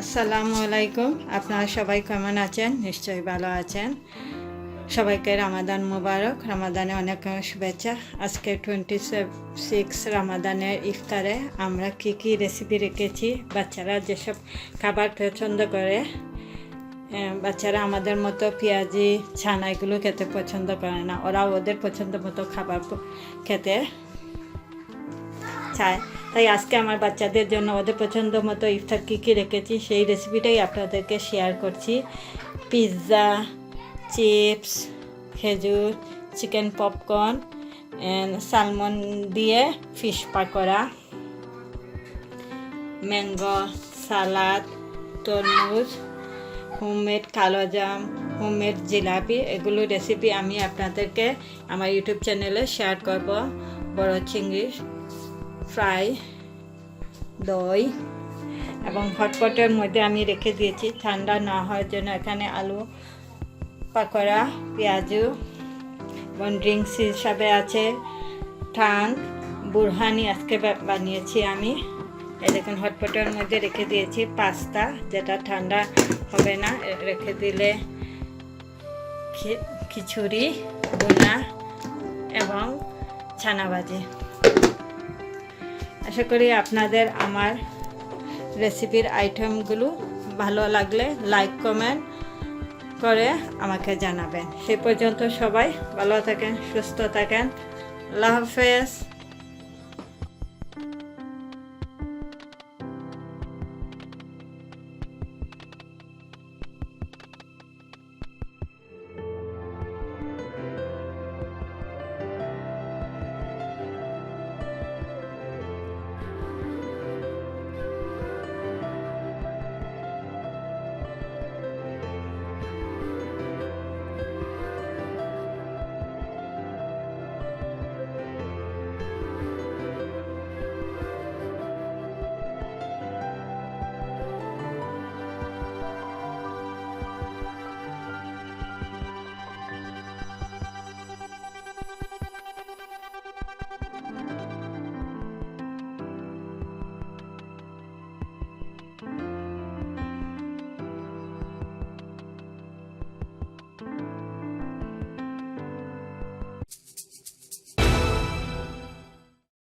আসসালামু আলাইকুম। আপনারা সবাই কেমন আছেন? নিশ্চয়ই ভালো আছেন। সবাইকে রামাদান মোবারক। রামাদানে অনেক শুভেচ্ছা। আজকে 26 রামাদানের ইফতারে আমরা কি রেসিপি রেখেছি। বাচ্চারা যেসব খাবার পছন্দ করে, বাচ্চারা আমাদের মতো পেঁয়াজি ছানা এগুলো খেতে পছন্দ করে না, ওরা ওদের পছন্দ মতো খাবার খেতে চায়। তাই আজকে আমার বাচ্চাদের জন্য ওদের পছন্দ মতো ইফতার কী রেখেছি সেই রেসিপিটাই আপনাদেরকে শেয়ার করছি। পিৎজা, চিপস, খেজুর, চিকেন পপকর্ন, সালমন দিয়ে ফিশ পাকোড়া, ম্যাঙ্গো সালাদ, তরমুজ, হোমমেড কালোজাম, হোমমেড জিলাপি, এগুলো রেসিপি আমি আপনাদেরকে আমার ইউটিউব চ্যানেলে শেয়ার করব। বড় চিংড়ি ফ্রাই, দই এবং হটপটের মধ্যে আমি রেখে দিয়েছি ঠান্ডা না হওয়ার জন্য। এখানে আলু পাকোড়া, পেঁয়াজু এবং ড্রিঙ্কস হিসাবে আছে ঠান্ড বুরহানি, আজকে বানিয়েছি আমি। এই দেখুন হটপটের মধ্যে রেখে দিয়েছি পাস্তা, যেটা ঠান্ডা হবে না, রেখে দিলে খিচুড়ি, বোনা এবং ছানাবাজি। আশা করি আপনাদের আমার রেসিপির আইটেমগুলো ভালো লাগলে লাইক কমেন্ট করে আমাকে জানাবেন। সে পর্যন্ত সবাই ভালো থাকেন, সুস্থ থাকেন। আল্লাহ হাফেজ।